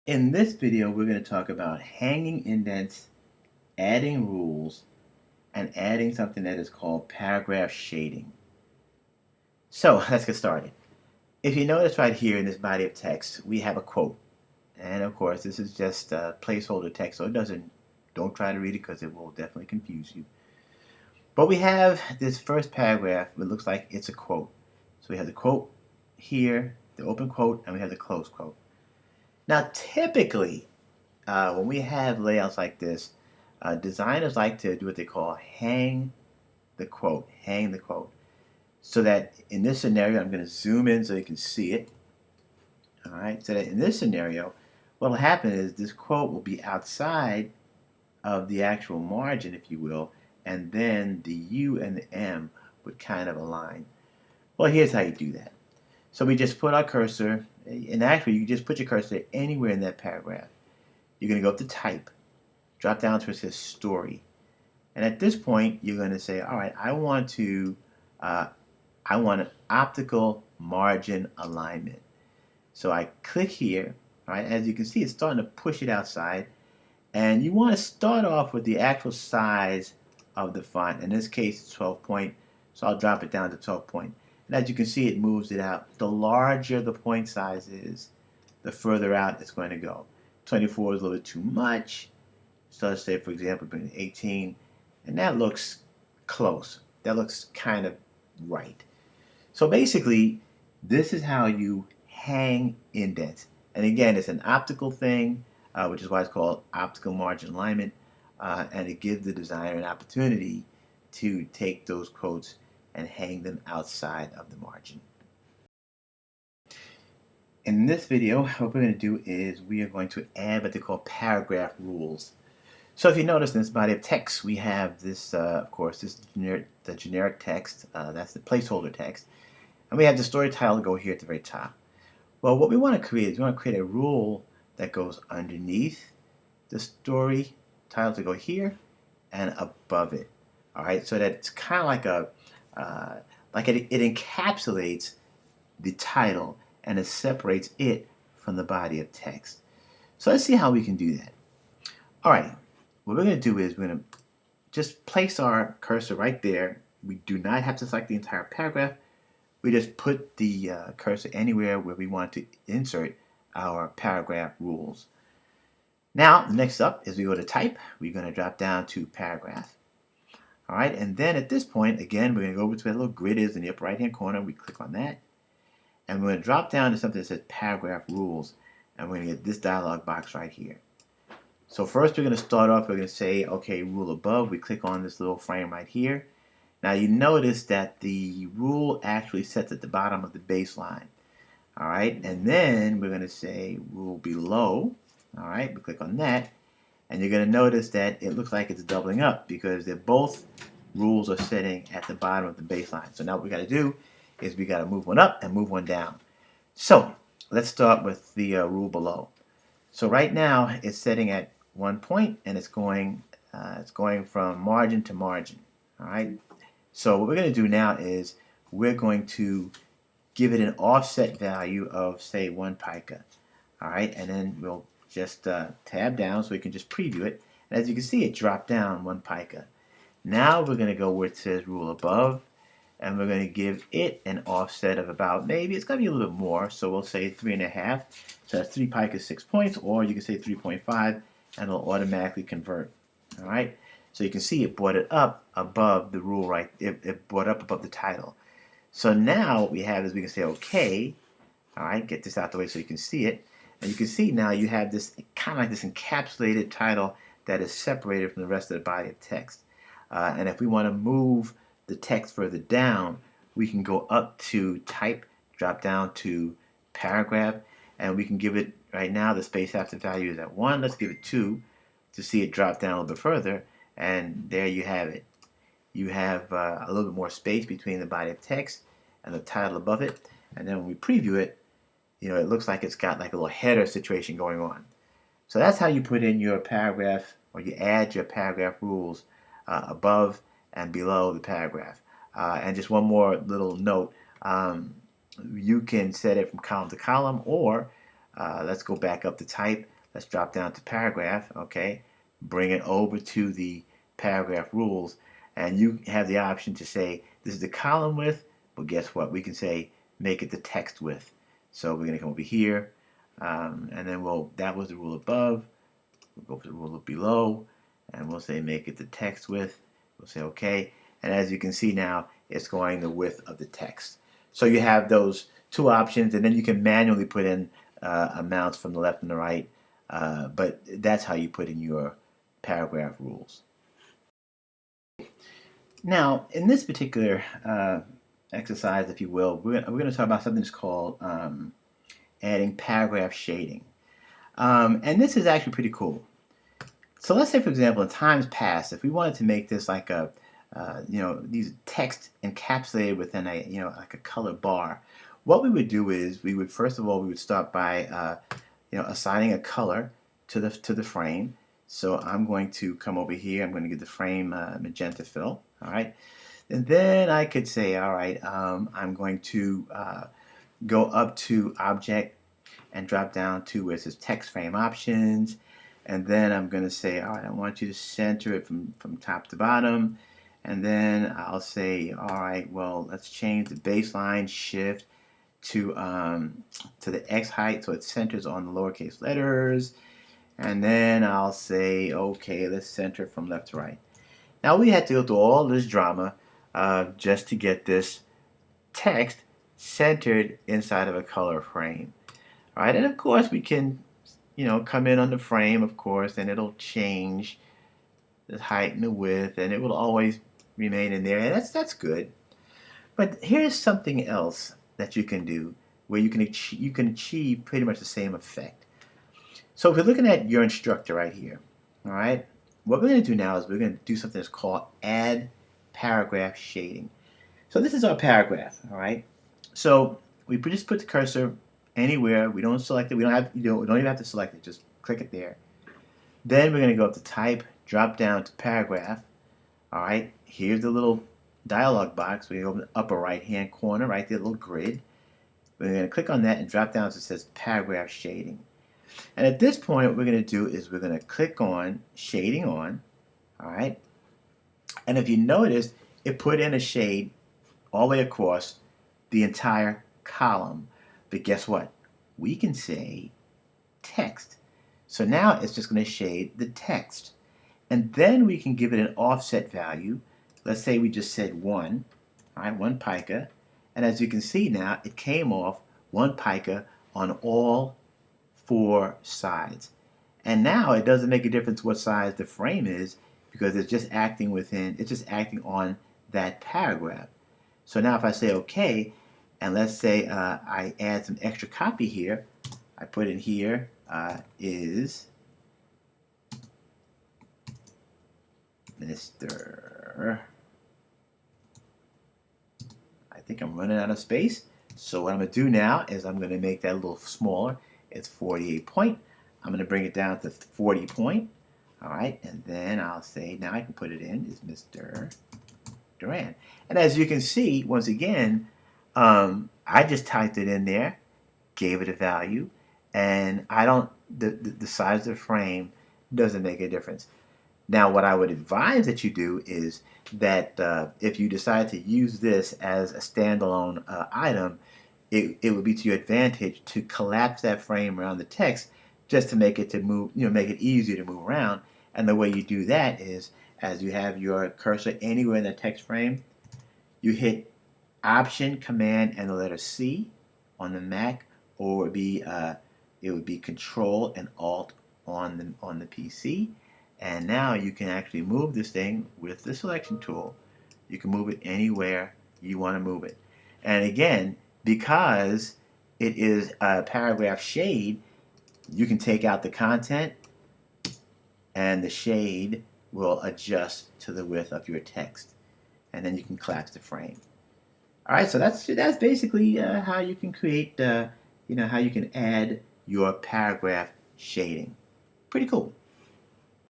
In this video, we're going to talk about hanging indents, adding rules, and adding something that is called paragraph shading. So let's get started. If you notice right here in this body of text, we have a quote. And of course, this is just a placeholder text, so don't try to read it because it will definitely confuse you. But we have this first paragraph, it looks like it's a quote. So we have the quote here, the open quote, and we have the closed quote. Now, typically, when we have layouts like this, designers like to do what they call hang the quote. So that in this scenario, I'm going to zoom in so you can see it. All right, so that in this scenario, what will happen is this quote will be outside of the actual margin, if you will, and then the U and the M would kind of align. Well, here's how you do that. So we just put our cursor, and actually you just put your cursor anywhere in that paragraph. You're going to go up to type, drop down to where it says story. And at this point, you're going to say, all right, I want an optical margin alignment. So I click here, all right, as you can see, it's starting to push it outside. And you want to start off with the actual size of the font. In this case, it's 12 point, so I'll drop it down to 12 point. And as you can see, it moves it out. The larger the point size is, the further out it's going to go. 24 is a little bit too much. So let's say, for example, bring 18, and that looks close. That looks kind of right. So basically, this is how you hang indents. And again, it's an optical thing, which is why it's called optical margin alignment, and it gives the designer an opportunity to take those quotes and hang them outside of the margin. In this video, what we're going to do is we are going to add what they call paragraph rules. So if you notice in this body of text, we have this, of course, the generic text, that's the placeholder text, and we have the story title go here at the very top. Well, what we want to create is we want to create a rule that goes underneath the story title to go here and above it. All right, so that it's kind of like it encapsulates the title and it separates it from the body of text. So let's see how we can do that. All right, what we're going to do is we're going to just place our cursor right there. We do not have to select the entire paragraph. We just put the cursor anywhere where we want to insert our paragraph rules. Now, next up is we go to type. We're going to drop down to paragraph. All right, and then at this point, again, we're going to go over to where the little grid is in the upper right-hand corner. We click on that. And we're going to drop down to something that says paragraph rules. And we're going to get this dialog box right here. So first we're going to start off, we're going to say, okay, rule above. We click on this little frame right here. Now you notice that the rule actually sets at the bottom of the baseline. All right, and then we're going to say rule below. All right, we click on that. And you're going to notice that it looks like it's doubling up because they're both rules are sitting at the bottom of the baseline. So now what we got to do is we got to move one up and move one down. So let's start with the rule below. So right now it's setting at 1 point and it's going from margin to margin. All right. So what we're going to do now is we're going to give it an offset value of say 1 pica. All right, and then we'll just tab down so we can just preview it. And as you can see, it dropped down 1 pica. Now we're going to go where it says rule above, and we're going to give it an offset of about maybe it's going to be a little bit more. So we'll say 3.5. So that's 3 pica 6 points, or you can say 3.5, and it'll automatically convert. All right. So you can see it brought it up above the rule, right? It brought up above the title. So now what we have is we can say okay. All right, get this out the way so you can see it. And you can see now you have this kind of like this encapsulated title that is separated from the rest of the body of text. And if we want to move the text further down, we can go up to type, drop down to paragraph, and we can give it, right now the space after value is at 1. Let's give it 2 to see it drop down a little bit further. And there you have it. You have a little bit more space between the body of text and the title above it. And then when we preview it, you know, it looks like it's got like a little header situation going on. So that's how you put in your paragraph, or you add your paragraph rules above and below the paragraph. And just one more little note, you can set it from column to column, or let's go back up to type. Let's drop down to paragraph, okay? Bring it over to the paragraph rules, and you have the option to say, this is the column width, but guess what? We can say, make it the text width. So we're gonna come over here, and then that was the rule above. We'll go for the rule below, and we'll say, make it the text width. We'll say, okay. And as you can see now, it's going the width of the text. So you have those two options, and then you can manually put in amounts from the left and the right, but that's how you put in your paragraph rules. Now, in this particular exercise, if you will, we're going to talk about something that's called adding paragraph shading. And this is actually pretty cool. So let's say, for example, in times past, if we wanted to make this like a, these text encapsulated within a, like a color bar, what we would do is we would, first of all, we would start by, assigning a color to the frame. So I'm going to come over here. I'm going to give the frame magenta fill. All right. And then I could say, all right, I'm going to go up to Object and drop down to where it says Text Frame Options. And then I'm going to say, all right, I want you to center it from top to bottom. And then I'll say, all right, well, let's change the baseline shift to the X height so it centers on the lowercase letters. And then I'll say, okay, let's center from left to right. Now we had to go through all this drama just to get this text centered inside of a color frame. All right, and of course we can, come in on the frame, of course, and it'll change the height and the width, and it will always remain in there, and that's good. But here's something else that you can do where you can achieve pretty much the same effect. So if you're looking at your instructor right here, all right, what we're going to do now is we're going to do something that's called add paragraph shading. So this is our paragraph, all right. So we just put the cursor anywhere. We don't select it. We don't have, we don't even have to select it. Just click it there. Then we're going to go up to Type, drop down to Paragraph. All right. Here's the little dialog box. We open the upper right-hand corner, right there, little grid. We're going to click on that and drop down so it says Paragraph Shading. And at this point, what we're going to do is we're going to click on Shading On. All right. And if you notice, it put in a shade all the way across the entire column. But guess what? We can say text. So now it's just going to shade the text. And then we can give it an offset value. Let's say we just said 1, all right, 1 pica. And as you can see now, it came off 1 pica on all 4 sides. And now it doesn't make a difference what size the frame is because it's just acting on that paragraph. So now if I say OK, and let's say I add some extra copy here, I put in here is Mr. I think I'm running out of space. So what I'm going to do now is I'm going to make that a little smaller. It's 48 point. I'm going to bring it down to 40 point. All right, and then I'll say, now I can put it in, is Mr. Duran. And as you can see, once again, I just typed it in there, gave it a value, and the size of the frame doesn't make a difference. Now, what I would advise that you do is that if you decide to use this as a standalone item, it would be to your advantage to collapse that frame around the text just to make it make it easier to move around. And the way you do that is, as you have your cursor anywhere in the text frame, you hit Option, Command, and the letter C on the Mac, or it would be Control and Alt on the PC. And now you can actually move this thing with the selection tool. You can move it anywhere you want to move it. And again, because it is a paragraph shade, you can take out the content and the shade will adjust to the width of your text. And then you can collapse the frame. All right, so that's basically how you can create, how you can add your paragraph shading. Pretty cool.